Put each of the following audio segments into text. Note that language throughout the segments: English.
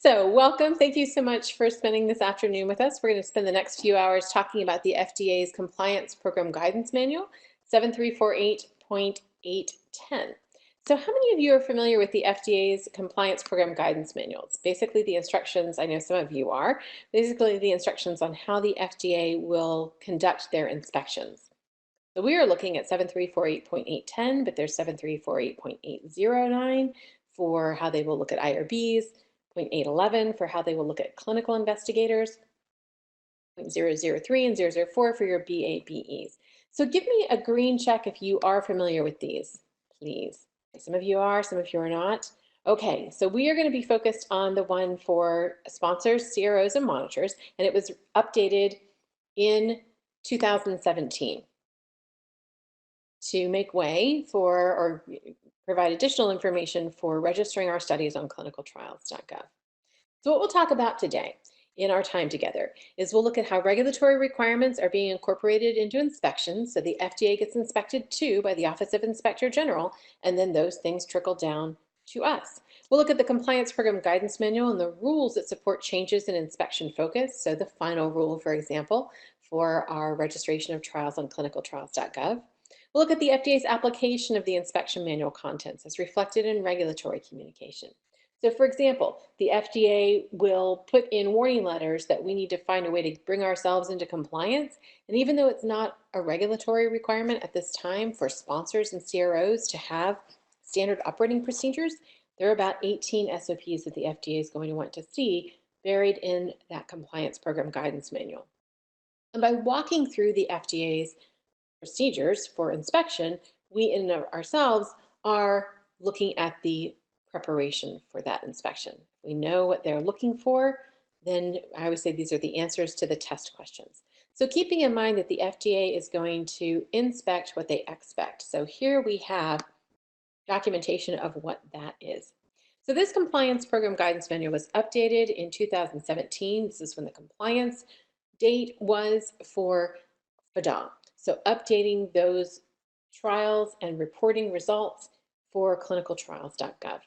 So, welcome. Thank you so much for spending this afternoon with us. We're going to spend the next few hours talking about the FDA's Compliance Program Guidance Manual, 7348.810. So, how many of you are familiar with the FDA's Compliance Program Guidance Manuals? Basically, the instructions, I know some of you are, basically the instructions on how the FDA will conduct their inspections. So we are looking at 7348.810, but there's 7348.809 for how they will look at IRBs, 0.811 for how they will look at clinical investigators, 0.003 and 004 for your BABEs. So give me a green check if you are familiar with these, please. Some of you are, some of you are not. Okay, so we are going to be focused on the one for sponsors, CROs, and monitors, and it was updated in 2017 to make way for or provide additional information for registering our studies on clinicaltrials.gov. So what we'll talk about today in our time together is we'll look at how regulatory requirements are being incorporated into inspections. So the FDA gets inspected too by the Office of Inspector General, and then those things trickle down to us. We'll look at the Compliance Program Guidance Manual and the rules that support changes in inspection focus. So the final rule, for example, for our registration of trials on clinicaltrials.gov. We'll look at the FDA's application of the inspection manual contents as reflected in regulatory communication. So for example, the FDA will put in warning letters that we need to find a way to bring ourselves into compliance. And even though it's not a regulatory requirement at this time for sponsors and CROs to have standard operating procedures, there are about 18 SOPs that the FDA is going to want to see buried in that compliance program guidance manual. And by walking through the FDA's procedures for inspection, we in and of ourselves are looking at the preparation for that inspection. We know what they're looking for, then I always say these are the answers to the test questions. So keeping in mind that the FDA is going to inspect what they expect. So here we have documentation of what that is. So this compliance program guidance manual was updated in 2017. This is when the compliance date was for FDA. So updating those trials and reporting results for clinicaltrials.gov.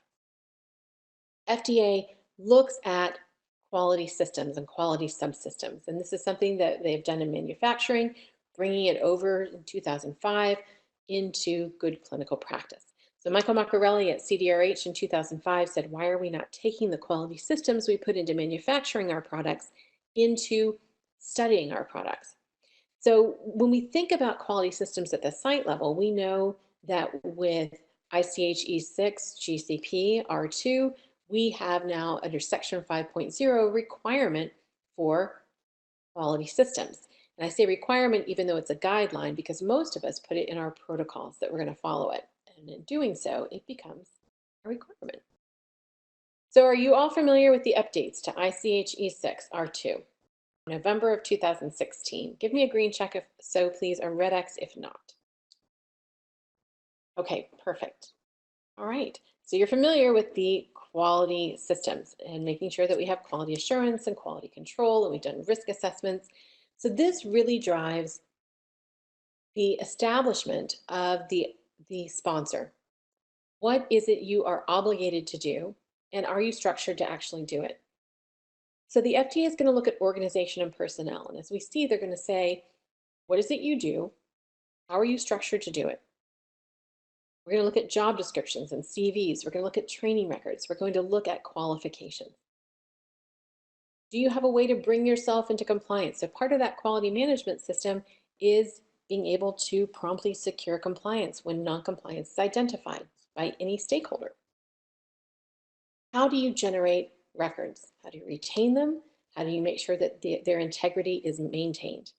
FDA looks at quality systems and quality subsystems, and this is something that they've done in manufacturing, bringing it over in 2005 into good clinical practice. So Michael Maccarelli at CDRH in 2005 said, why are we not taking the quality systems we put into manufacturing our products into studying our products? So when we think about quality systems at the site level, we know that with ICH E6, GCP, R2, we have now under Section 5.0 requirement for quality systems. And I say requirement even though it's a guideline because most of us put it in our protocols that we're going to follow it. And in doing so, it becomes a requirement. So are you all familiar with the updates to ICH E6, R2? November of 2016. Give me a green check if so, please, or red X if not. Okay, perfect. All right, so you're familiar with the quality systems and making sure that we have quality assurance and quality control, and we've done risk assessments. So this really drives the establishment of the sponsor. What is it you are obligated to do, and are you structured to actually do it? So the FDA is going to look at organization and personnel. And as we see, they're going to say, what is it you do? How are you structured to do it? We're going to look at job descriptions and CVs. We're going to look at training records. We're going to look at qualifications. Do you have a way to bring yourself into compliance? So part of that quality management system is being able to promptly secure compliance when non-compliance is identified by any stakeholder. How do you generate records? How do you retain them? How do you make sure that their integrity is maintained?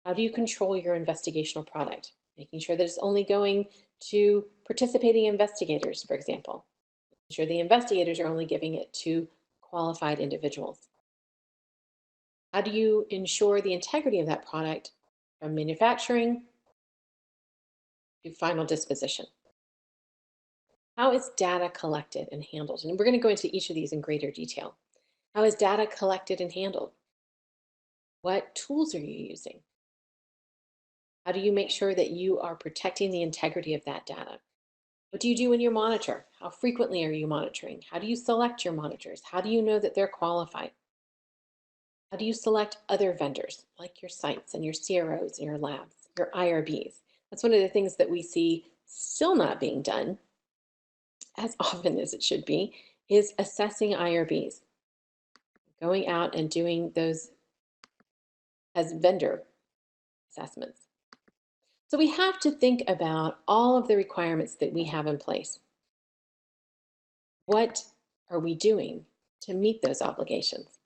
How do you control your investigational product? Making sure that it's only going to participating investigators, for example. Making sure the investigators are only giving it to qualified individuals. How do you ensure the integrity of that product from manufacturing to final disposition? How is data collected and handled? And we're going to go into each of these in greater detail. How is data collected and handled? What tools are you using? How do you make sure that you are protecting the integrity of that data? What do you do when you monitor? How frequently are you monitoring? How do you select your monitors? How do you know that they're qualified? How do you select other vendors like your sites and your CROs and your labs, your IRBs? That's one of the things that we see still not being done as often as it should be, is assessing IRBs, going out and doing those as vendor assessments. So we have to think about all of the requirements that we have in place. What are we doing to meet those obligations?